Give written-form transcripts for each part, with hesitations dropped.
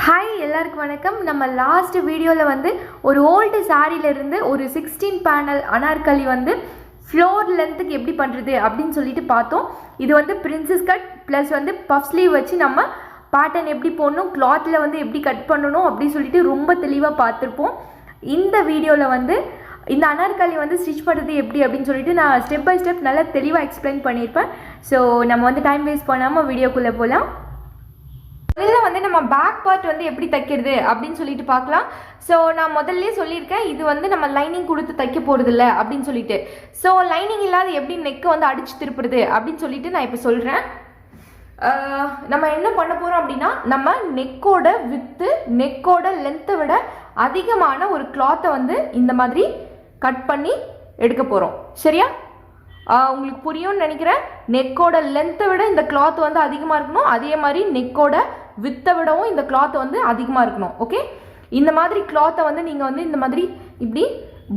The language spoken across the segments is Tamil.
ஹாய் எல்லாருக்கும் வணக்கம். நம்ம லாஸ்ட் வீடியோவில் வந்து ஒரு ஓல்டு சாரியிலேருந்து ஒரு 16 பேனல் அனார்கலி வந்து ஃப்ளோர் லென்த்துக்கு எப்படி பண்ணுறது அப்படின்னு சொல்லிட்டு பார்த்தோம். இது வந்து பிரின்சஸ் கட் ப்ளஸ் வந்து பஃப் ஸ்லீவ் வச்சு நம்ம பேட்டர்ன் எப்படி போடணும், கிளாத்தில் வந்து எப்படி கட் பண்ணணும் அப்படின்னு சொல்லிட்டு ரொம்ப தெளிவாக பார்த்துருப்போம். இந்த வீடியோவில் வந்து இந்த அனார்கலி வந்து ஸ்டிச் பண்ணுறது எப்படி அப்படின்னு சொல்லிட்டு நான் ஸ்டெப் பை ஸ்டெப் நல்லா தெளிவாக எக்ஸ்பிளைன் பண்ணியிருப்பேன். ஸோ நம்ம வந்து டைம் வேஸ்ட் பண்ணாமல் வீடியோக்குள்ளே போகலாம். முதல்ல வந்து நம்ம பேக் பார்ட் வந்து எப்படி தைக்கிறது அப்படின்னு சொல்லிட்டு பார்க்கலாம். ஸோ நான் முதல்ல சொல்லியிருக்கேன், இது வந்து நம்ம லைனிங் கொடுத்து தைக்க போகிறது இல்லை அப்படின்னு சொல்லிட்டு. ஸோ லைனிங் இல்லாத எப்படி நெக்கை வந்து அடித்து திருப்புறது அப்படின்னு சொல்லிட்டு நான் இப்போ சொல்கிறேன். நம்ம என்ன பண்ண போகிறோம் அப்படின்னா, நம்ம நெக்கோட வித்து நெக்கோட லென்த்தை விட அதிகமான ஒரு கிளாத்தை வந்து இந்த மாதிரி கட் பண்ணி எடுக்க போகிறோம். சரியா? உங்களுக்கு புரியும்னு நினைக்கிறேன். நெக்கோட லென்த்தை விட இந்த கிளாத் வந்து அதிகமாக இருக்கணும், அதே மாதிரி நெக்கோட வித்தை விடவும் இந்த கிளாத் வந்து அதிகமாக இருக்கணும். ஓகே, இந்த மாதிரி கிளாத்தை வந்து நீங்கள் வந்து இந்த மாதிரி இப்படி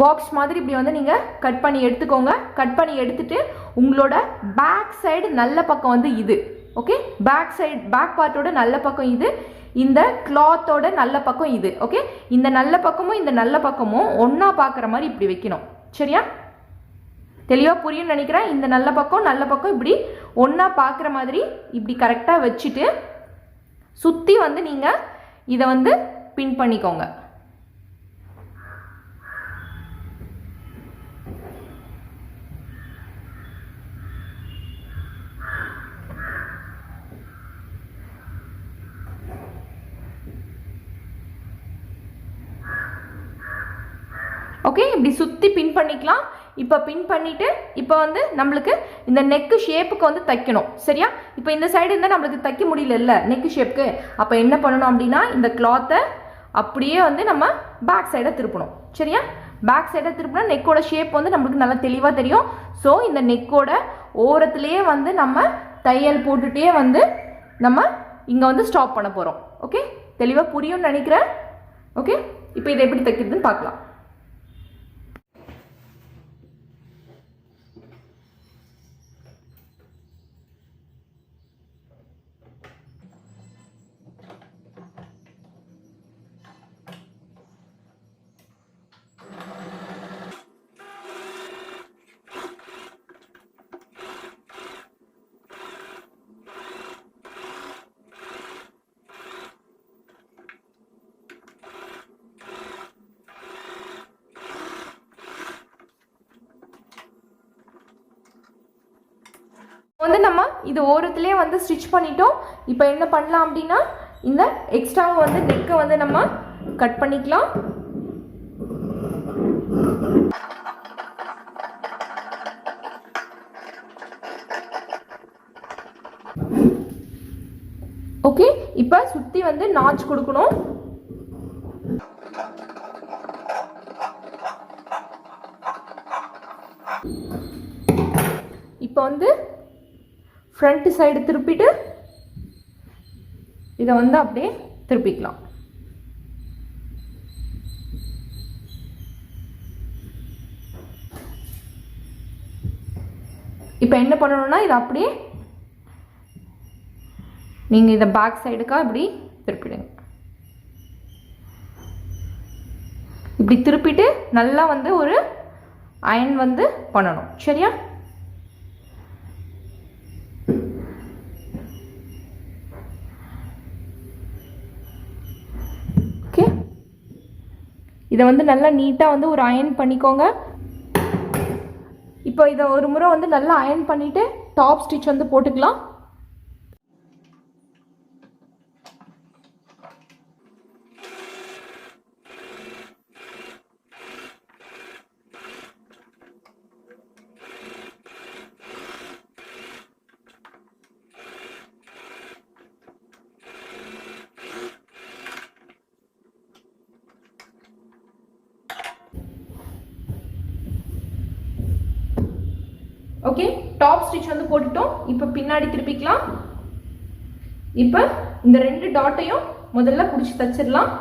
பாக்ஸ் மாதிரி இப்படி வந்து நீங்கள் கட் பண்ணி எடுத்துக்கோங்க. கட் பண்ணி எடுத்துட்டு உங்களோட பேக் சைடு நல்ல பக்கம் வந்து இது. ஓகே, பேக் சைடு பேக் பார்ட்டோட நல்ல பக்கம் இது, இந்த கிளாத்தோட நல்ல பக்கம் இது. ஓகே, இந்த நல்ல பக்கமும் இந்த நல்ல பக்கமும் ஒன்றா பார்க்குற மாதிரி இப்படி வைக்கணும். சரியா? தெளிவாக புரியும்னு நினைக்கிறேன். இந்த நல்ல பக்கம் இப்படி ஒன்றா பார்க்குற மாதிரி இப்படி கரெக்டாக வச்சுட்டு சுற்றி வந்து நீங்கள் இதை வந்து பின் பண்ணிக்கோங்க. ஓகே, இப்படி சுற்றி பின் பண்ணிக்கலாம். இப்போ பின் பண்ணிவிட்டு இப்போ வந்து நம்மளுக்கு இந்த நெக்கு ஷேப்புக்கு வந்து தைக்கணும். சரியா? இப்போ இந்த சைடு இருந்தால் நம்மளுக்கு தைக்க முடியல நெக்கு ஷேப்புக்கு. அப்போ என்ன பண்ணணும் அப்படின்னா, இந்த கிளாத்தை அப்படியே வந்து நம்ம பேக் சைடை திருப்பணும். சரியா? பேக் சைடை திருப்பினா நெக்கோட ஷேப் வந்து நம்மளுக்கு நல்லா தெளிவாக தெரியும். ஸோ இந்த நெக்கோட ஓரத்துலேயே வந்து நம்ம தையல் போட்டுகிட்டே வந்து நம்ம இங்கே வந்து ஸ்டாப் பண்ண போகிறோம். ஓகே, தெளிவாக புரியும்னு நினைக்கிறேன். ஓகே, இப்போ இதை எப்படி தைக்கிறதுன்னு பார்க்கலாம். வந்து நம்ம இது ஓரத்துலேயே வந்து ஸ்டிச் பண்ணிட்டோம். இப்போ என்ன பண்ணலாம் அப்படின்னா, இந்த எக்ஸ்ட்ராவை வந்து நெக்கை வந்து நம்ம கட் பண்ணிக்கலாம். ஓகே, இப்போ சுற்றி வந்து நாச் கொடுக்கணும். இப்போ வந்து ஃப்ரண்ட் சைடு திருப்பிட்டு இதை வந்து அப்படியே திருப்பிக்கலாம். இப்போ என்ன பண்ணணும்னா, இதை அப்படியே நீங்கள் இதை பேக் சைடுக்கா இப்படி திருப்பிடுங்க. இப்படி திருப்பிட்டு நல்லா வந்து ஒரு அயன் வந்து பண்ணணும். சரியா? இதை வந்து நல்லா நீட்டாக வந்து ஒரு அயன் பண்ணிக்கோங்க. இப்போ இதை ஒரு முறை வந்து நல்லா அயன் பண்ணிவிட்டு டாப் ஸ்டிச் வந்து போட்டுக்கலாம். ஓகே, டாப் ஸ்டிச் வந்து போட்டுட்டோம். இப்போ பின்னாடி திருப்பிக்கலாம். இப்போ இந்த ரெண்டு டாட்டையும் முதல்ல பிடிச்சி தச்சிடலாம்.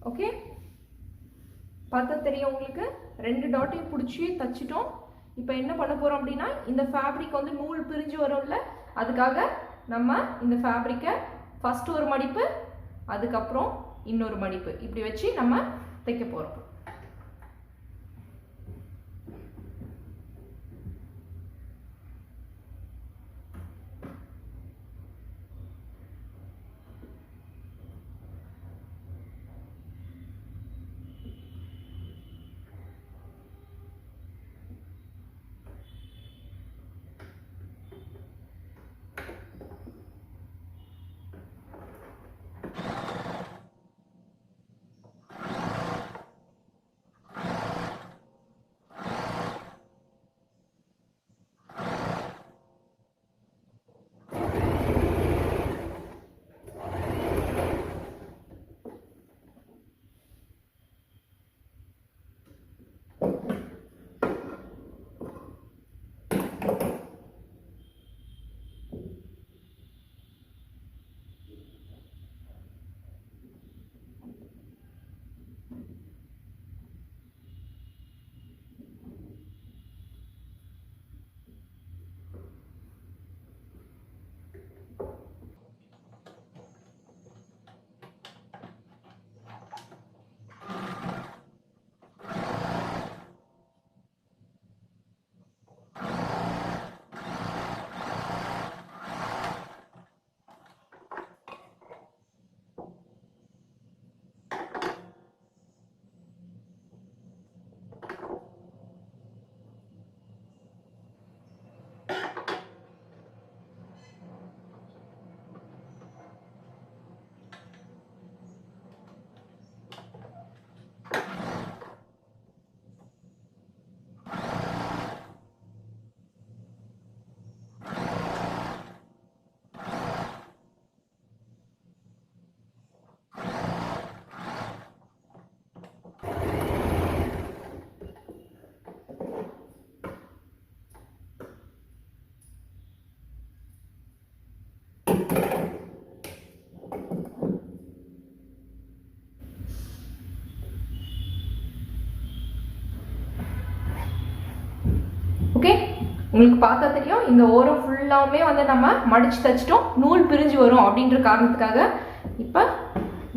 ஓகே, பார்த்தா தெரியும் உங்களுக்கு, 2 டாட்டையும் பிடிச்சி தச்சிட்டோம். இப்போ என்ன பண்ண போகிறோம் அப்படின்னா, இந்த ஃபேப்ரிக் வந்து நூல் பிரிஞ்சு வரும்ல, அதுக்காக நம்ம இந்த ஃபேப்ரிக்கை ஃபஸ்ட்டு ஒரு மடிப்பு, அதுக்கப்புறம் இன்னொரு மடிப்பு இப்படி வச்சு நம்ம தைக்க போகிறோம். ஓகே, உங்களுக்கு பார்த்தா தெரியும், இந்த ஓரம் ஃபுல்லாமே வந்து நம்ம மடித்து தைச்சிட்டோம். நூல் பிரிஞ்சு வரும் அப்படின்ற காரணத்துக்காக இப்போ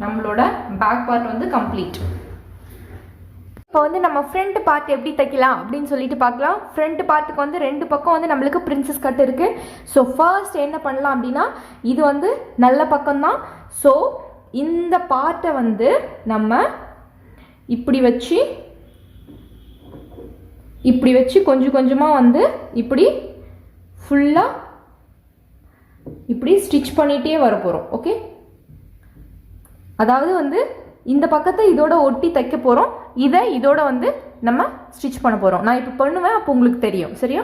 நம்மளோட பேக் பார்ட் வந்து கம்ப்ளீட். இப்போ வந்து நம்ம ஃப்ரண்ட் பார்ட் எப்படி தைக்கலாம் அப்படின்னு சொல்லிட்டு பார்க்கலாம். ஃப்ரண்ட் பார்ட்டுக்கு வந்து 2 பக்கம் வந்து நம்மளுக்கு பிரின்சஸ் கட் இருக்குது. ஸோ ஃபர்ஸ்ட் என்ன பண்ணலாம் அப்படின்னா, இது வந்து நல்ல பக்கம்தான். ஸோ இந்த பார்ட்டை வந்து நம்ம இப்படி வச்சு கொஞ்சம் கொஞ்சமாக வந்து இப்படி ஃபுல்லாக இப்படி ஸ்டிச் பண்ணிகிட்டே வர போகிறோம். ஓகே, அதாவது வந்து இந்த பக்கத்தை இதோட ஒட்டி தைக்க போகிறோம், இதை இதோட வந்து நம்ம ஸ்டிச் பண்ண போகிறோம். நான் இப்போ பண்ணுவேன், அப்போ உங்களுக்கு தெரியும். சரியா?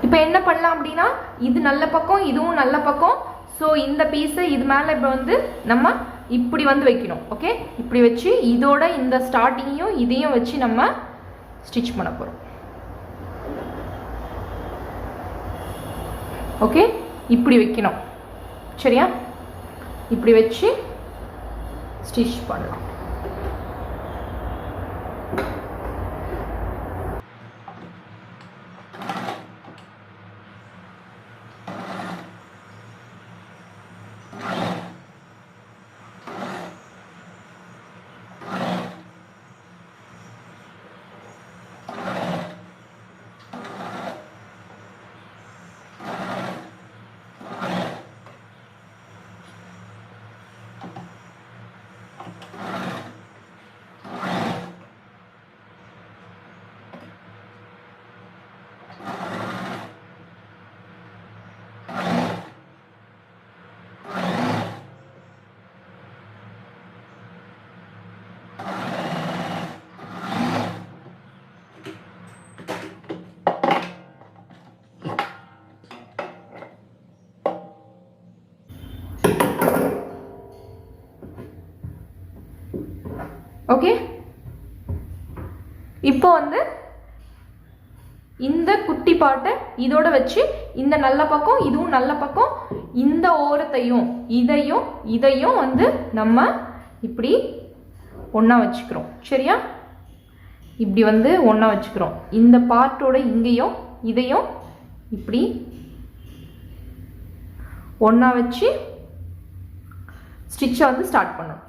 இப்போ என்ன பண்ணலாம் அப்படின்னா, இது நல்ல பக்கம், இதுவும் நல்ல பக்கம். ஸோ இந்த பீஸை இது மேலே இப்போ வந்து நம்ம இப்படி வந்து வைக்கணும். ஓகே, இப்படி வச்சு இதோட இந்த ஸ்டார்டிங்கையும் இதையும் வச்சு நம்ம ஸ்டிச் பண்ண போகிறோம். ஓகே, இப்படி வைக்கணும். சரியா? இப்படி வச்சு ஸ்டிச் பண்ணலாம். ஓகே, இப்போ வந்து இந்த குட்டி பாட்டை இதோட வச்சு இந்த நல்ல பக்கம் இதுவும் நல்ல பக்கம், இந்த ஓரத்தையும் இதையும் வந்து நம்ம இப்படி ஒன்றா வச்சுக்கிறோம். சரியா? இப்படி வந்து ஒன்றா வச்சுக்கிறோம். இந்த பார்ட்டோட இங்கேயும் இதையும் இப்படி ஒன்றா வச்சு ஸ்டிச்சை வந்து ஸ்டார்ட் பண்ணணும்.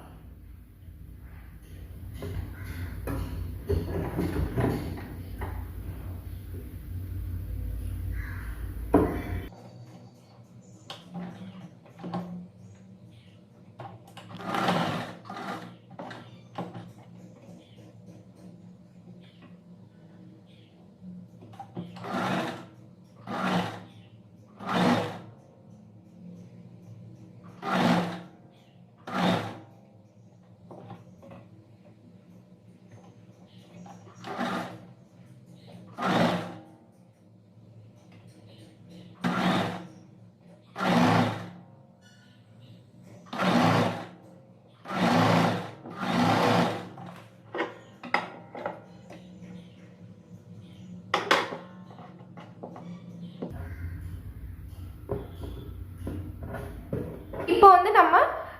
இப்போ வந்து நம்ம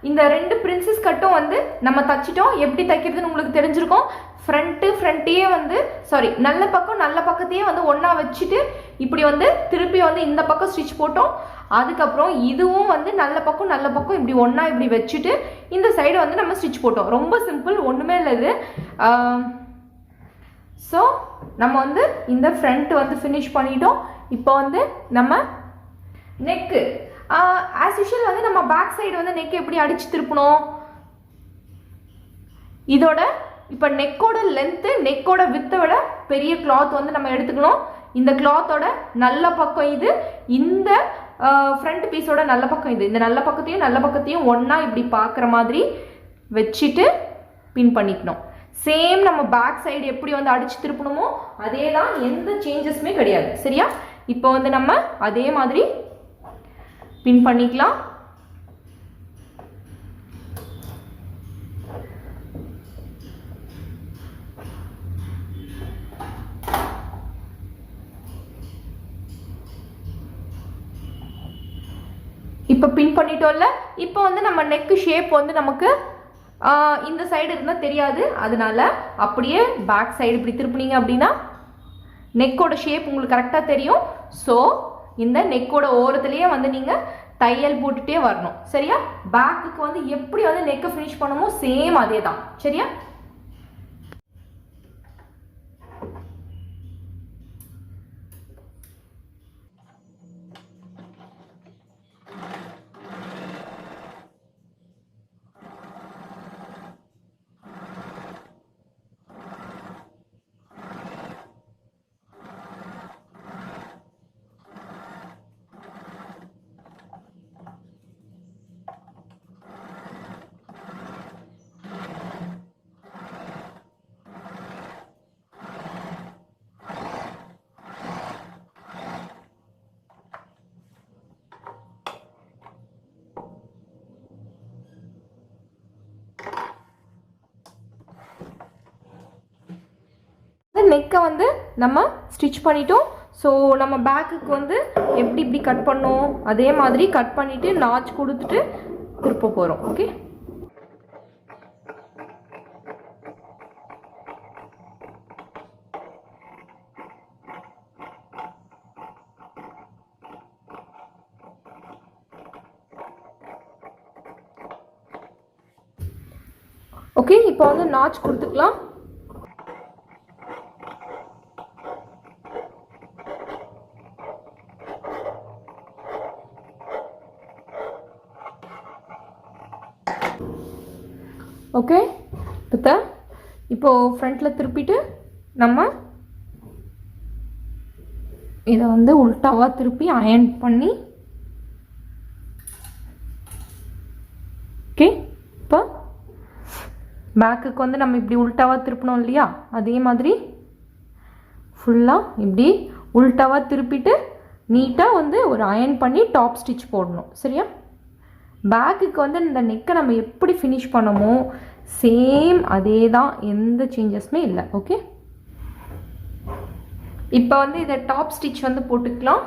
இந்த ரெண்டு பிரின்சஸ் கட்டும் வந்து நம்ம தச்சிட்டோம். எப்படி தைக்கிறதுன்னு உங்களுக்கு தெரிஞ்சிருக்கும். ஃப்ரண்ட்டையே வந்து நல்ல பக்கத்தையே வந்து ஒன்றா வச்சுட்டு இப்படி வந்து திருப்பி வந்து இந்த பக்கம் ஸ்டிச் போட்டோம். அதுக்கப்புறம் இதுவும் வந்து நல்ல பக்கம் இப்படி ஒன்றா இப்படி வச்சுட்டு இந்த சைடு வந்து நம்ம ஸ்டிச் போட்டோம். ரொம்ப சிம்பிள், ஒன்றுமே இல்லை இது. ஸோ நம்ம வந்து இந்த ஃப்ரண்ட் வந்து ஃபினிஷ் பண்ணிட்டோம். இப்போ வந்து நம்ம நெக்கு ஆஸ் யூஷுவல் வந்து நம்ம பேக் சைடு வந்து நெக் எப்படி அடிச்சு திருப்பணும். இதோட இப்போ நெக்கோட லென்த்து நெக்கோட வித்தை விட பெரிய கிளாத் வந்து நம்ம எடுத்துக்கணும். இந்த கிளாத்தோட நல்ல பக்கம் இது, இந்த ஃப்ரண்ட் பீஸோட நல்ல பக்கம் இது. இந்த நல்ல பக்கத்தையும் ஒன்றா இப்படி பார்க்குற மாதிரி வச்சுட்டு பின் பண்ணிக்கணும். சேம் நம்ம பேக் சைடு எப்படி வந்து அடிச்சு திருப்பணுமோ அதே தான், எந்த சேஞ்சஸுமே கிடையாது. சரியா? இப்போ வந்து நம்ம அதே மாதிரி பின் பண்ணிக்கலாம். இப்போ பின் பண்ணிட்டோம்ல. இப்போ வந்து நம்ம நெக் ஷேப் வந்து நமக்கு இந்த சைடு இருந்தால் தெரியாது, அதனால அப்படியே பேக் சைடு இப்படி திருப்பினீங்க அப்படின்னா நெக்கோட ஷேப் உங்களுக்கு கரெக்டாக தெரியும். ஸோ இந்த நெக்கோட ஓரத்துலேயே வந்து நீங்கள் தையல் போட்டுகிட்டே வரணும். சரியா? பேக்குக்கு வந்து எப்படி வந்து நெக்கை ஃபினிஷ் பண்ணுமோ சேம் அதே தான். சரியா? நெக்கை வந்து நம்ம ஸ்டிச் பண்ணிட்டோம். ஸோ நம்ம பேக்குக்கு வந்து எப்படி கட் பண்ணோம் அதே மாதிரி கட் பண்ணிவிட்டு நாச் கொடுத்துட்டு திருப்ப போகிறோம். ஓகே? ஓகே, இப்போ வந்து நாச் கொடுத்துக்கலாம். ஓகே, இப்போ ஃப்ரண்ட்டில் திருப்பிட்டு நம்ம இதை வந்து உல்டாவாக திருப்பி அயர்ன் பண்ணி ஓகே. இப்போ பேக்குக்கு வந்து நம்ம இப்படி உல்டாவாக திருப்பணும் இல்லையா, அதே மாதிரி ஃபுல்லாக இப்படி உல்டாவாக திருப்பிட்டு நீட்டாக வந்து ஒரு அயர்ன் பண்ணி டாப் ஸ்டிச் போடணும். சரியா? பேக்குக்கு வந்து இந்த நெக்கை நம்ம எப்படி ஃபினிஷ் பண்ணமோ சேம் அதே தான், எந்த சேஞ்சஸுமே இல்லை. ஓகே, இப்போ வந்து இதை டாப் ஸ்டிச் வந்து போட்டுக்கலாம்.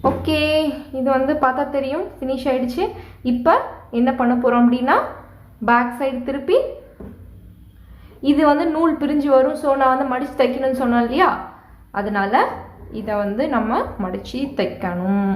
ஓகே, இது வந்து பார்த்தா தெரியும் ஃபினிஷ் ஆயிடுச்சு. இப்போ என்ன பண்ண போகிறோம் அப்படின்னா பேக் சைடு திருப்பி இது வந்து நூல் பிரிஞ்சு வரும். ஸோ நான் வந்து மடித்து தைக்கணும்னு சொன்னேன் இல்லையா, அதனால இதை வந்து நம்ம மடித்து தைக்கணும்.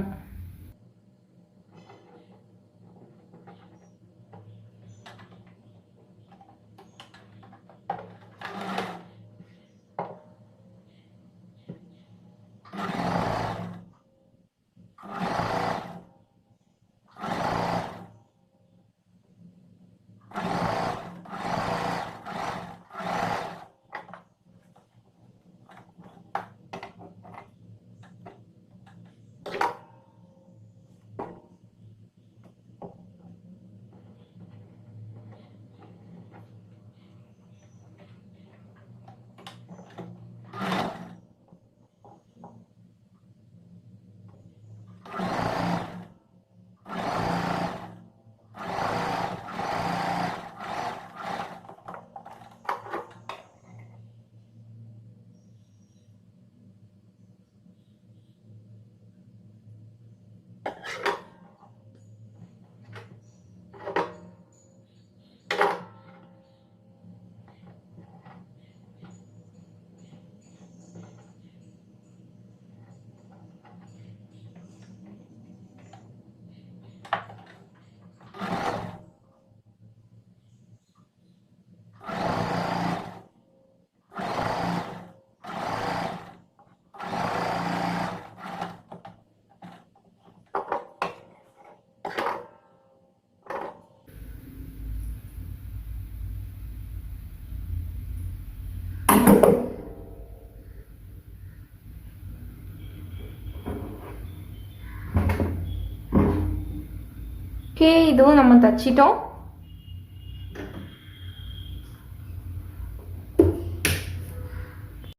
ஓகே, இதுவும் நம்ம தச்சிட்டோம்.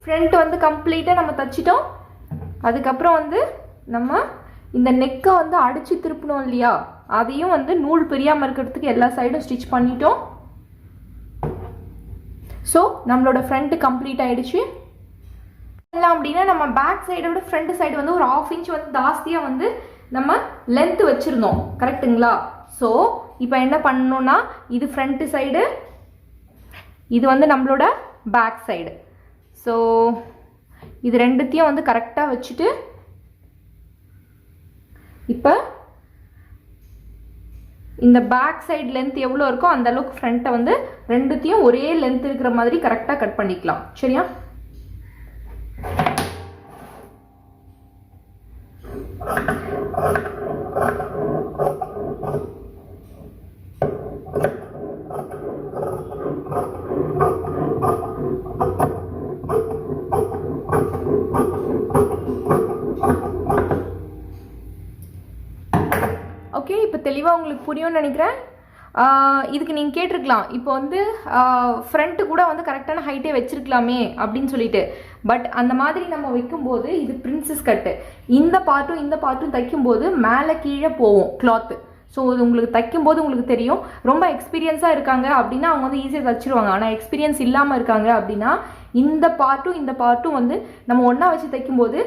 ஃப்ரண்ட் வந்து கம்ப்ளீட்டாக நம்ம தச்சிட்டோம். அதுக்கப்புறம் வந்து நம்ம இந்த நெக்கை வந்து அடித்து திருப்பணும் இல்லையா, அதையும் வந்து நூல் பிரியாமல் இருக்கிறதுக்கு எல்லா சைடும் ஸ்டிச் பண்ணிட்டோம். ஸோ நம்மளோட ஃப்ரண்ட் கம்ப்ளீட் ஆகிடுச்சு. எல்லாம் அப்படின்னா நம்ம பேக் சைடோட ஃப்ரண்ட் சைடு வந்து ஒரு 1/2 இன்ச் வந்து ஜாஸ்தியாக வந்து நம்ம லென்த் வச்சுருந்தோம், கரெக்டுங்களா? ஸோ இப்போ என்ன பண்ணணும்னா இது ஃப்ரண்ட் சைடு, இது வந்து நம்மளோட பேக் சைடு. ஸோ இது ரெண்டுத்தையும் வந்து கரெக்டாக வச்சுட்டு இப்போ இந்த பேக் சைடு லென்த் எவ்வளோ இருக்கோ அந்த அளவுக்கு ஃப்ரண்ட்டை வந்து ரெண்டுத்தையும் ஒரே லென்த் இருக்கிற மாதிரி கரெக்டாக கட் பண்ணிக்கலாம். சரியா? ஓகே, இப்போ தெளிவாக உங்களுக்கு புரியும்னு நினைக்கிறேன். இதுக்கு நீங்கள் கேட்டிருக்கலாம், இப்போ வந்து ஃப்ரண்ட்டு கூட வந்து கரெக்டான ஹைட்டே வச்சுருக்கலாமே அப்படின்னு சொல்லிட்டு. பட் அந்த மாதிரி நம்ம வைக்கும்போது இது பிரின்சஸ் கட்டு, இந்த பார்ட்டும் தைக்கும்போது மேலே கீழே போவோம் கிளாத்து. ஸோ இது உங்களுக்கு தைக்கும்போது உங்களுக்கு தெரியும். ரொம்ப எக்ஸ்பீரியன்ஸாக இருக்காங்க அப்படின்னா அவங்க வந்து ஈஸியாக தைச்சிருவாங்க. ஆனால் எக்ஸ்பீரியன்ஸ் இல்லாமல் இருக்காங்க அப்படின்னா இந்த பார்ட்டும் வந்து நம்ம ஒன்றா வச்சு தைக்கும்போது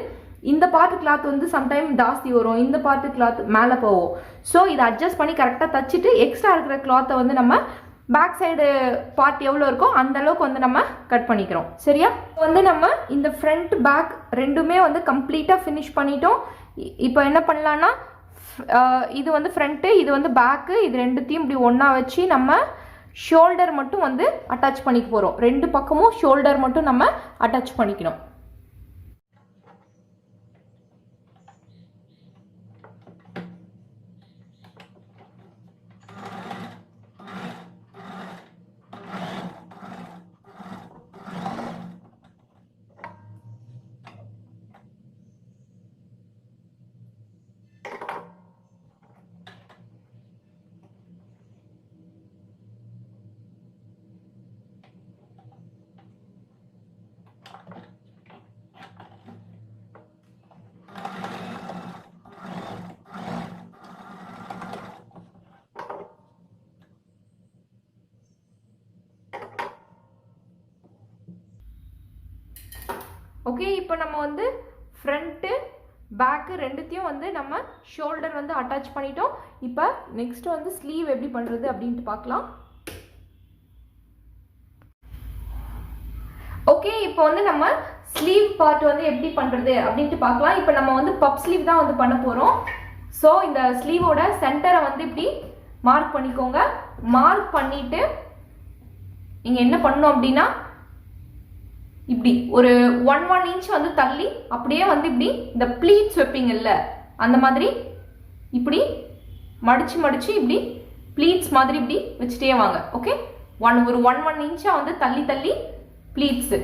இந்த பார்ட்டு கிளாத் வந்து சம்டைம் ஜாஸ்தி வரும், இந்த பார்ட்டு கிளாத் மேலே போகும். ஸோ இதை அட்ஜஸ்ட் பண்ணி கரெக்டாக தைச்சிட்டு எக்ஸ்ட்ரா இருக்கிற கிளாத்தை வந்து நம்ம பேக் சைடு பார்ட் எவ்வளோ இருக்கோ அந்த அளவுக்கு வந்து நம்ம கட் பண்ணிக்கிறோம். சரியா? வந்து நம்ம இந்த ஃப்ரண்ட் பேக் ரெண்டுமே வந்து கம்ப்ளீட்டாக ஃபினிஷ் பண்ணிட்டோம். இப்போ என்ன பண்ணலான்னா இது வந்து ஃப்ரண்ட்டு, இது வந்து பேக்கு, இது ரெண்டுத்தையும் இப்படி ஒன்றா வச்சு நம்ம ஷோல்டர் மட்டும் வந்து அட்டாச் பண்ணிக்க போகிறோம். ரெண்டு பக்கமும் ஷோல்டர் மட்டும் நம்ம அட்டாச் பண்ணிக்கணும். ஓகே, இப்போ நம்ம வந்து ஃப்ரண்ட்டு பேக்கு ரெண்டுத்தையும் வந்து நம்ம ஷோல்டர் வந்து அட்டாச் பண்ணிட்டோம். இப்போ நெக்ஸ்ட் வந்து ஸ்லீவ் எப்படி பண்ணுறது அப்படின்ட்டு பார்க்கலாம். ஓகே, இப்போ வந்து நம்ம ஸ்லீவ் பார்ட் வந்து எப்படி பண்ணுறது அப்படின்ட்டு பார்க்கலாம். இப்போ நம்ம வந்து பப் ஸ்லீவ் தான் வந்து பண்ண போகிறோம். ஸோ இந்த ஸ்லீவோட சென்டரை வந்து இப்படி மார்க் பண்ணிக்கோங்க. மார்க் பண்ணிவிட்டு நீங்கள் என்ன பண்ணணும் அப்படின்னா இப்படி ஒரு 1 இன்ச் வந்து தள்ளி அப்படியே வந்து இப்படி இந்த ப்ளீட்ஸ் வைப்பீங்கல்ல அந்த மாதிரி இப்படி மடிச்சு மடிச்சு இப்படி ப்ளீட்ஸ் மாதிரி இப்படி வச்சுட்டே வாங்க. ஓகே, ஒரு 1 இன்ச்சாக வந்து தள்ளி தள்ளி ப்ளீட்ஸு.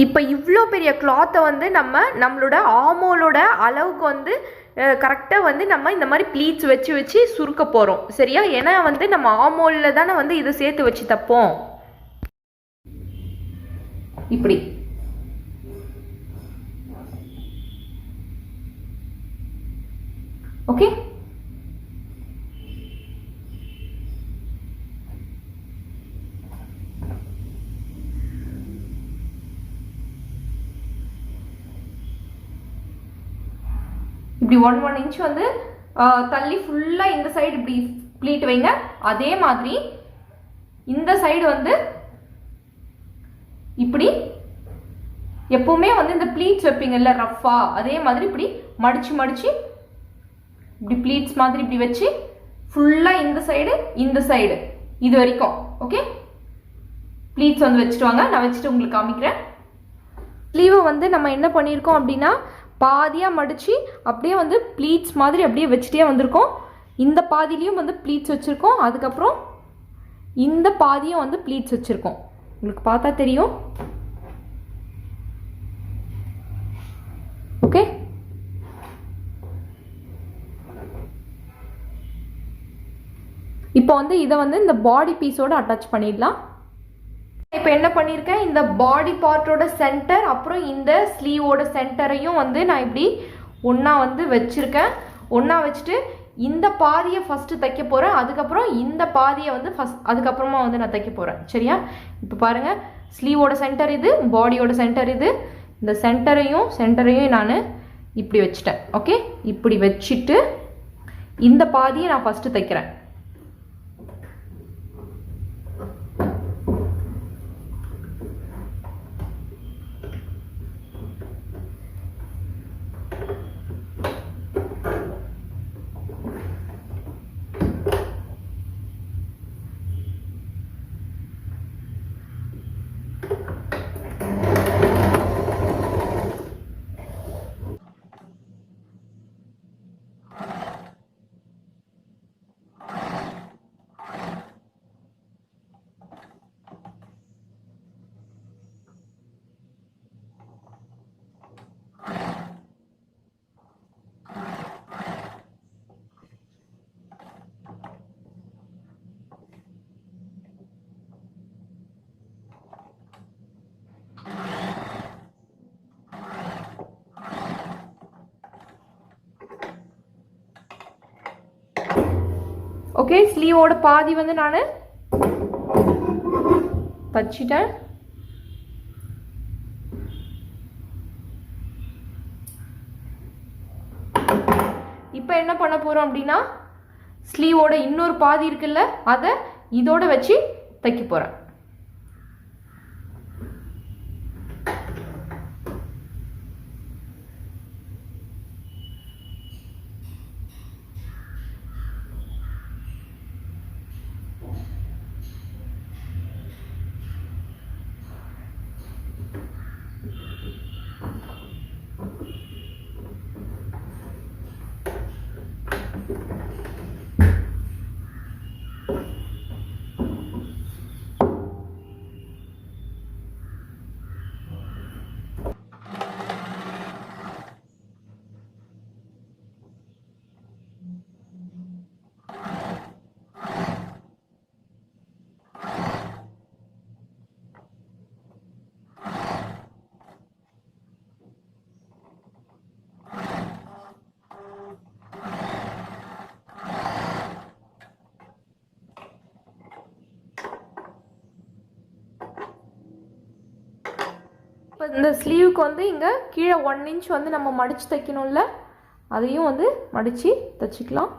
இப்போ இவ்வளோ பெரிய கிளாத்தை வந்து நம்மளோட ஆமோலோட அளவுக்கு வந்து கரெக்டாக வந்து நம்ம இந்த மாதிரி ப்ளீட்ஸ் வச்சு வச்சு சுருக்க போகிறோம். சரியா? ஏன்னா வந்து நம்ம ஆமோலில் தானே வந்து இதை சேர்த்து வச்சு தப்போம். இப்படி ஓகே. இப்படி 1 இன்ச் வந்து தள்ளி ஃபுல்லாக இந்த சைடு இப்படி ப்ளீட் வைங்க. அதே மாதிரி இந்த சைடு வந்து இப்படி எப்பவுமே வந்து இந்த ப்ளீட்ஸ் வைப்பீங்கல்ல ரஃபா, அதே மாதிரி இப்படி மடிச்சு மடிச்சு இப்படி ப்ளீட்ஸ் மாதிரி இப்படி வச்சு ஃபுல்லாக இந்த சைடு இது வரைக்கும் ஓகே ப்ளீட்ஸ் வந்து வச்சுட்டு வாங்க. நான் வச்சுட்டு உங்களுக்கு காமிக்கிறேன். ஸ்லீவை வந்து நம்ம என்ன பண்ணியிருக்கோம் அப்படின்னா பாதியாக மடித்து அப்படியே வந்து ப்ளீட்ஸ் மாதிரி அப்படியே வச்சுட்டே வந்திருக்கோம். இந்த பாதிலையும் வந்து ப்ளீட்ஸ் வச்சுருக்கோம். அதுக்கப்புறம் இந்த பாதியும் வந்து ப்ளீட்ஸ் வச்சுருக்கோம். உங்களுக்கு பார்த்தா தெரியும். ஓகே, இப்போ வந்து இதை வந்து இந்த பாடி பீஸோட அட்டாச் பண்ணிடலாம். இப்போ என்ன பண்ணியிருக்கேன், இந்த பாடி பார்ட்டோட சென்டர் அப்புறம் இந்த ஸ்லீவோட சென்டரையும் வந்து நான் இப்படி ஒன்றா வந்து வச்சுருக்கேன். ஒன்றா வச்சுட்டு இந்த பாதியை ஃபஸ்ட்டு தைக்க போகிறேன். அதுக்கப்புறம் இந்த பாதியை வந்து அதுக்கப்புறமா வந்து நான் தைக்க போகிறேன். சரியா? இப்போ பாருங்கள், ஸ்லீவோட சென்டர் இது, பாடியோட சென்டர் இது. இந்த சென்டரையும் நான் இப்படி வச்சுட்டேன். ஓகே, இப்படி வச்சுட்டு இந்த பாதியை நான் ஃபஸ்ட்டு தைக்கிறேன். ஓகே, ஸ்லீவோட பாதி வந்து நான் தச்சிட்டேன். இப்போ என்ன பண்ண போகிறோம் அப்படின்னா ஸ்லீவோட இன்னொரு பாதி இருக்குல்ல, அதை இதோட வச்சு தைக்க போகிறேன். இப்போ இந்த ஸ்லீவுக்கு வந்து இங்கே கீழே 1 இன்ச் வந்து நம்ம மடித்து தைக்கணும்ல, அதையும் வந்து மடித்து தைச்சிக்கலாம்.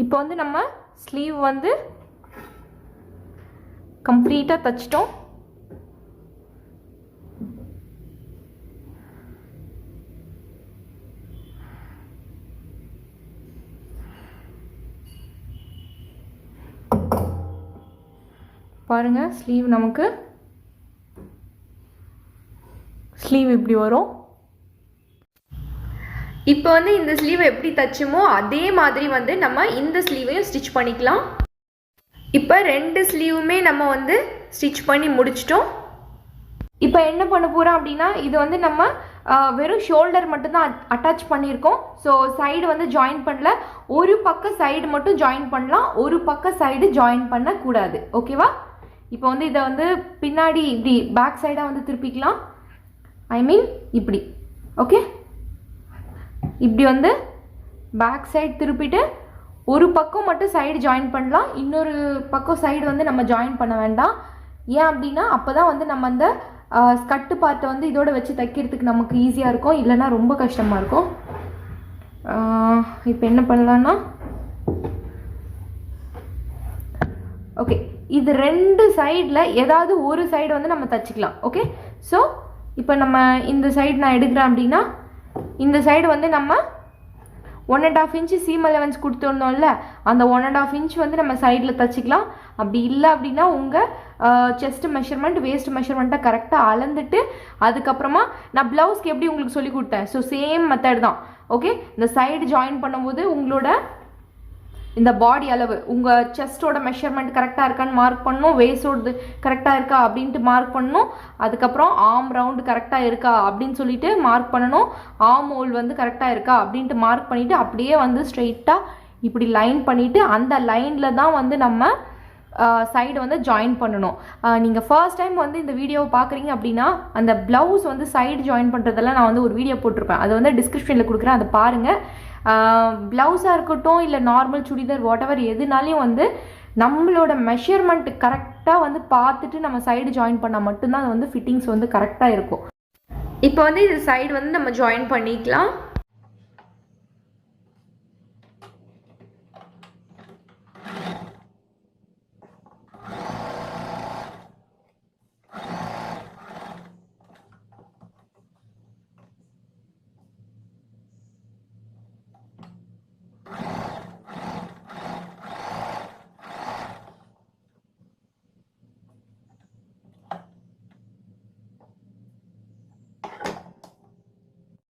இப்போ வந்து நம்ம ஸ்லீவ் வந்து கம்ப்ளீட்டாக தைச்சிட்டோம். பாருங்க, ஸ்லீவ் நமக்கு ஸ்லீவ் இப்படி வரும். இப்போ வந்து இந்த ஸ்லீவை எப்படி தைச்சோமோ அதே மாதிரி வந்து நம்ம இந்த ஸ்லீவையும் ஸ்டிச் பண்ணிக்கலாம். இப்போ 2 ஸ்லீவுமே நம்ம வந்து ஸ்டிச் பண்ணி முடிச்சிட்டோம். இப்போ என்ன பண்ண போகிறோம் அப்படின்னா, இது வந்து நம்ம வெறும் ஷோல்டர் மட்டும்தான் அட்டாச் பண்ணியிருக்கோம். ஸோ சைடு வந்து ஜாயின் பண்ணல. ஒரு பக்கம் சைடு மட்டும் ஜாயின் பண்ணலாம், ஒரு பக்கம் சைடு ஜாயின் பண்ணக்கூடாது. ஓகேவா? இப்போ வந்து இதை வந்து பின்னாடி இப்படி பேக் சைடாக வந்து திருப்பிக்கலாம். ஐ மீன் இப்படி. ஓகே, இப்படி வந்து பேக் சைடு திருப்பிட்டு ஒரு பக்கம் மட்டும் சைடு ஜாயின் பண்ணலாம், இன்னொரு பக்கம் சைடு வந்து நம்ம ஜாயின் பண்ண வேண்டாம். ஏன் அப்படின்னா அப்போ தான் வந்து நம்ம அந்த ஸ்கட்டு பார்ட்டை வந்து இதோட வச்சு தைக்கிறதுக்கு நமக்கு ஈஸியாக இருக்கும், இல்லைன்னா ரொம்ப கஷ்டமாக இருக்கும். இப்போ என்ன பண்ணலான்னா, ஓகே, இது 2 சைடில் ஏதாவது ஒரு சைடு வந்து நம்ம தைச்சிக்கலாம். ஓகே, ஸோ இப்போ நம்ம இந்த சைடு நான் எடுக்கிறேன் அப்படின்னா, இந்த சைடு வந்து நம்ம 1.5 இன்ச்சு சீம் அலவன்ஸ் கொடுத்துருந்தோம்ல, அந்த 1.5 இன்ச் வந்து நம்ம சைடில் தைச்சிக்கலாம். அப்படி இல்லை அப்படின்னா உங்கள் செஸ்ட் மெஷர்மெண்ட், வேஸ்ட் மெஷர்மெண்ட்டை கரெக்டாக அளந்துட்டு அதுக்கப்புறமா நான் ப்ளவுஸ்க்கு எப்படி உங்களுக்கு சொல்லி கொடுத்தேன், ஸோ சேம் மெத்தட் தான். ஓகே, இந்த சைடு ஜாயின் பண்ணும்போது உங்களோட இந்த பாடி அளவு, உங்கள் செஸ்ட்டோட மெஷர்மெண்ட் கரெக்டாக இருக்கான்னு மார்க் பண்ணணும், வேஸ்டோடது கரெக்டாக இருக்கா அப்படின்ட்டு மார்க் பண்ணணும், அதுக்கப்புறம் ஆர்ம் ரவுண்டு கரெக்டாக இருக்கா அப்படின்னு சொல்லிட்டு மார்க் பண்ணணும், ஆர்ம் ஹோல் வந்து கரெக்டாக இருக்கா அப்படின்ட்டு மார்க் பண்ணிவிட்டு அப்படியே வந்து ஸ்ட்ரெயிட்டாக இப்படி லைன் பண்ணிவிட்டு அந்த லைனில் தான் வந்து நம்ம சைடு வந்து ஜாயின் பண்ணணும். நீங்கள் ஃபர்ஸ்ட் டைம் வந்து இந்த வீடியோவை பார்க்குறீங்க அப்படின்னா அந்த ப்ளவுஸ் வந்து சைடு ஜாயின் பண்ணுறதெல்லாம் நான் வந்து ஒரு வீடியோ போட்டிருப்பேன், அது வந்து டிஸ்கிரிப்ஷனில் கொடுக்குறேன், அதை பாருங்கள். ப்ளவுஸாக இருக்கட்டும் இல்லை நார்மல் சுடிதார் வாட் எவர் எதுனாலையும் வந்து நம்மளோட மெஷர்மெண்ட் கரெக்டாக வந்து பார்த்துட்டு நம்ம சைடு ஜாயின் பண்ணால் மட்டும்தான் அது வந்து ஃபிட்டிங்ஸ் வந்து கரெக்டாக இருக்கும். இப்போ வந்து இது சைடு வந்து நம்ம ஜாயின் பண்ணிக்கலாம்.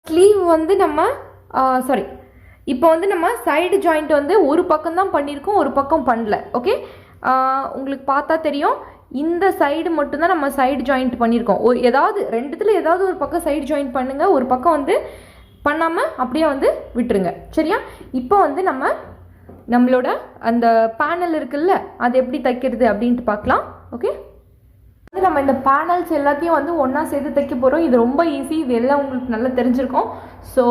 ஸ்லீவ் வந்து நம்ம இப்போ வந்து நம்ம சைடு ஜாயிண்ட் வந்து ஒரு பக்கம் தான் பண்ணியிருக்கோம், ஒரு பக்கம் பண்ணல. ஓகே, உங்களுக்கு பார்த்தா தெரியும், இந்த சைடு மட்டும்தான் நம்ம சைடு ஜாயிண்ட் பண்ணியிருக்கோம். ஏதாவது 2த்துல ஏதாவது ஒரு பக்கம் சைடு ஜாயிண்ட் பண்ணுங்கள், ஒரு பக்கம் வந்து பண்ணாமல் அப்படியே வந்து விட்டுருங்க. சரியா? இப்போ வந்து நம்மளோட அந்த பேனல் இருக்குல்ல, அது எப்படி தைக்கிறது அப்படின்ட்டு பார்க்கலாம். ஓகே, நம்ம இந்த பேனல்ஸ் எல்லாத்தையும் வந்து ஒன்றா சேர்த்து தைக்க போகிறோம். இது ரொம்ப ஈஸி, இது எல்லாம் உங்களுக்கு நல்லா தெரிஞ்சிருக்கும். ஸோ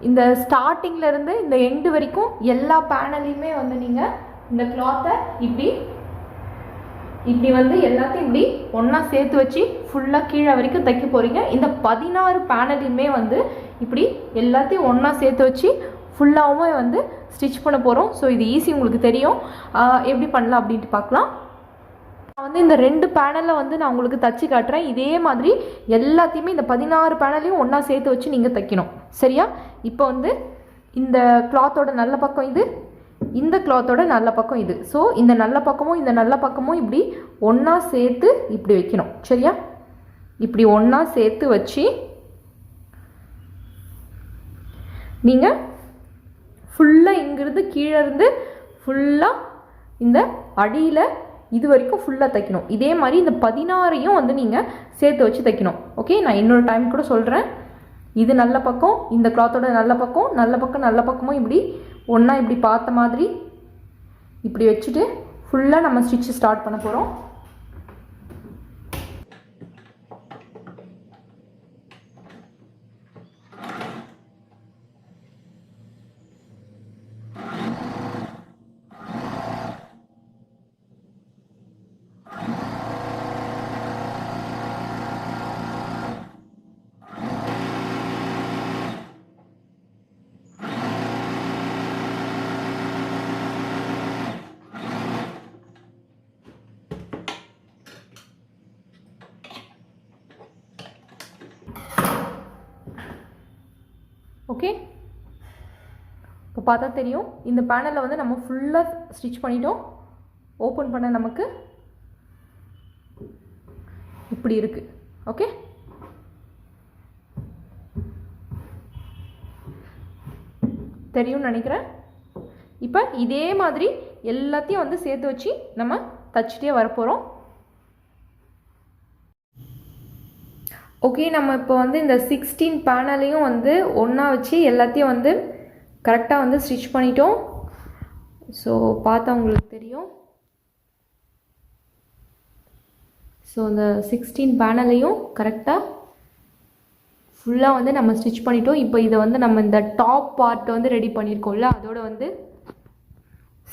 இந்த ஸ்டார்டிங்லேருந்து இந்த எண்டு வரைக்கும் எல்லா பேனலையுமே வந்து நீங்கள் இந்த கிளாத்தை இப்படி வந்து எல்லாத்தையும் இப்படி ஒன்றா சேர்த்து வச்சு ஃபுல்லாக கீழே வரைக்கும் தைக்க போகிறீங்க. இந்த 16 பேனலையுமே வந்து இப்படி எல்லாத்தையும் ஒன்றா சேர்த்து வச்சு ஃபுல்லாகவுமே வந்து ஸ்டிச் பண்ண போகிறோம். ஸோ இது ஈஸி, உங்களுக்கு தெரியும். எப்படி பண்ணலாம் அப்படின்ட்டு பார்க்கலாம். நான் வந்து இந்த 2 பேனலில் வந்து நான் உங்களுக்கு தச்சு காட்டுறேன். இதே மாதிரி எல்லாத்தையுமே இந்த 16 பேனலையும் ஒன்றா சேர்த்து வச்சு நீங்கள் தைக்கணும். சரியா? இப்போ வந்து இந்த கிளாத்தோட நல்ல பக்கம் இது, இந்த கிளாத்தோட நல்ல பக்கம் இது. ஸோ இந்த நல்ல பக்கமும் இந்த நல்ல பக்கமும் இப்படி ஒன்றா சேர்த்து இப்படி வைக்கணும். சரியா? இப்படி ஒன்றா சேர்த்து வச்சு நீங்கள் ஃபுல்லாக இங்கிருந்து கீழே இருந்து ஃபுல்லாக இந்த அடியில் இது வரைக்கும் ஃபுல்லாக தைக்கணும். இதே மாதிரி இந்த 16ஐயும் வந்து நீங்கள் சேர்த்து வச்சு தைக்கணும். ஓகே, நான் இன்னொரு டைம் கூட சொல்கிறேன். இது நல்ல பக்கம், இந்த கிளாத்தோட நல்ல பக்கம், நல்ல பக்கமும் இப்படி ஒன்றா இப்படி பார்த்த மாதிரி இப்படி வச்சுட்டு ஃபுல்லாக நம்ம ஸ்டிச்சு ஸ்டார்ட் பண்ண போகிறோம். ஓகே, இப்போ பார்த்தா தெரியும் இந்த பேனலில் வந்து நம்ம ஃபுல்லாக ஸ்டிச் பண்ணிட்டோம். ஓப்பன் பண்ண நமக்கு இப்படி இருக்குது. ஓகே, தெரியும்னு நினைக்கிறேன். இப்போ இதே மாதிரி எல்லாத்தையும் வந்து சேர்த்து வச்சு நம்ம தச்சுட்டே வரப்போகிறோம். ஓகே, நம்ம இப்போ வந்து இந்த 16 பேனலையும் வந்து ஒன்றா வச்சு எல்லாத்தையும் வந்து கரெக்டாக வந்து ஸ்டிச் பண்ணிட்டோம். ஸோ பார்த்தா உங்களுக்கு தெரியும். ஸோ இந்த 16 பேனலையும் கரெக்டாக ஃபுல்லாக வந்து நம்ம ஸ்டிச் பண்ணிட்டோம். இப்போ இதை வந்து நம்ம இந்த டாப் பார்ட்டை வந்து ரெடி பண்ணியிருக்கோம்ல, அதோட வந்து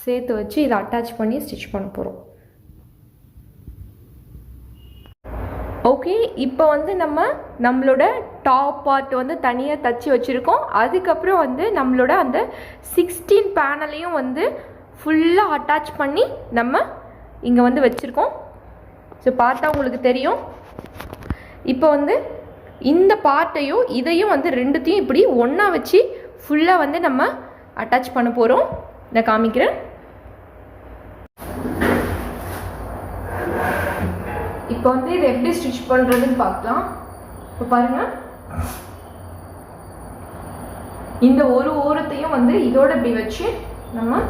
சேர்த்து வச்சு இதை அட்டாச் பண்ணி ஸ்டிச் பண்ண போகிறோம். ஓகே, இப்போ வந்து நம்மளோட டாப் பார்ட் வந்து தனியாக தச்சு வச்சுருக்கோம். அதுக்கப்புறம் வந்து நம்மளோட அந்த 16 பேனலையும் வந்து ஃபுல்லாக அட்டாச் பண்ணி நம்ம இங்கே வந்து வச்சுருக்கோம். ஸோ பார்த்தா உங்களுக்கு தெரியும். இப்போ வந்து இந்த பார்ட்டையும் இதையும் வந்து ரெண்டுத்தையும் இப்படி ஒன்றா வச்சு ஃபுல்லாக வந்து நம்ம அட்டாச் பண்ண போகிறோம். நான் காமிக்கிறேன். இப்போ வந்து இதை எப்படி ஸ்டிச் பண்ணுறதுன்னு பார்க்கலாம். இப்போ பாருங்கள், இந்த ஒரு ஓரத்தையும் வந்து இதோட இப்படி வச்சு நம்ம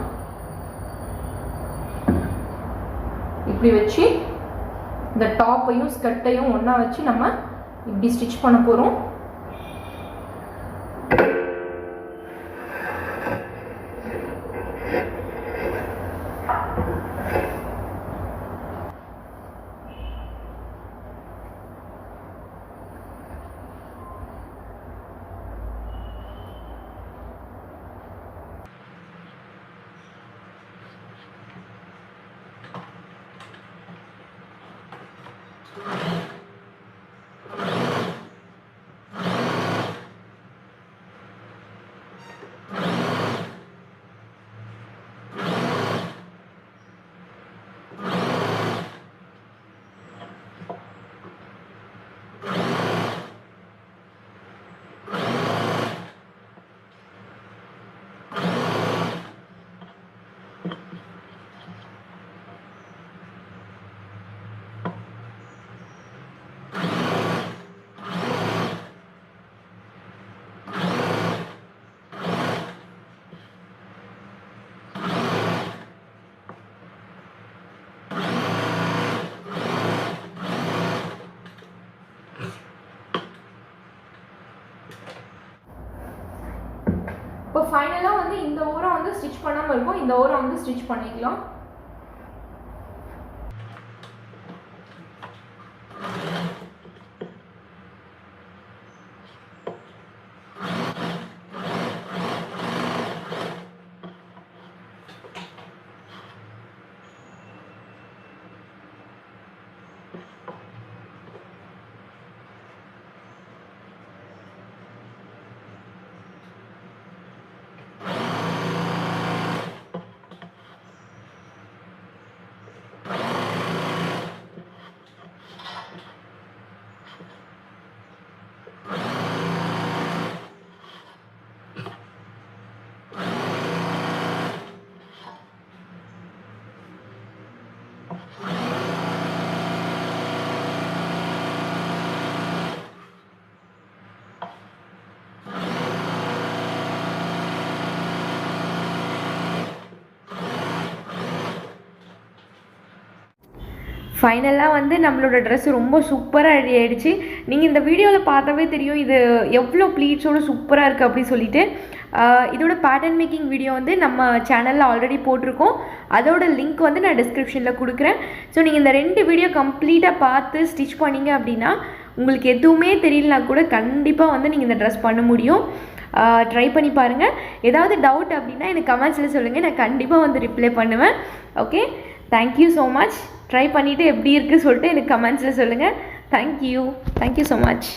இப்படி வச்சு இந்த டாப்பையும் ஸ்கர்ட்டையும் ஒன்றா வச்சு நம்ம இப்படி ஸ்டிச் பண்ண போகிறோம். இப்போ ஃபைனலாக வந்து இந்த ஓரம் வந்து ஸ்டிச் பண்ணாமல் இருக்கும், இந்த ஓரம் வந்து ஸ்டிச் பண்ணிக்கலாம். ஃபைனலாக வந்து நம்மளோட ட்ரெஸ் ரொம்ப சூப்பராக ரெடி ஆகிடுச்சு. நீங்கள் இந்த வீடியோவில் பார்த்தாவே தெரியும் இது எவ்வளோ ப்ளீட்ஸோடு சூப்பராக இருக்குது அப்படி சொல்லிட்டு. இதோட பேட்டர்ன் மேக்கிங் வீடியோ வந்து நம்ம சேனலில் ஆல்ரெடி போட்டிருக்கோம். அதோட லிங்க் வந்து நான் டிஸ்கிரிப்ஷனில் கொடுக்குறேன். ஸோ நீங்கள் இந்த 2 வீடியோ கம்ப்ளீட்டாக பார்த்து ஸ்டிச் பண்ணிங்க அப்படின்னா உங்களுக்கு எதுவுமே தெரியலனா கூட கண்டிப்பாக வந்து நீங்கள் இந்த ட்ரெஸ் பண்ண முடியும். ட்ரை பண்ணி பாருங்கள். ஏதாவது டவுட் அப்படின்னா எனக்கு கமெண்ட்ஸில் சொல்லுங்கள், நான் கண்டிப்பாக வந்து ரிப்ளை பண்ணுவேன். Okay, thank you so much. Try பண்ணிவிட்டு எப்படி இருக்குது சொல்லிட்டு எனக்கு கமெண்ட்ஸில் சொல்லுங்கள். Thank you so much.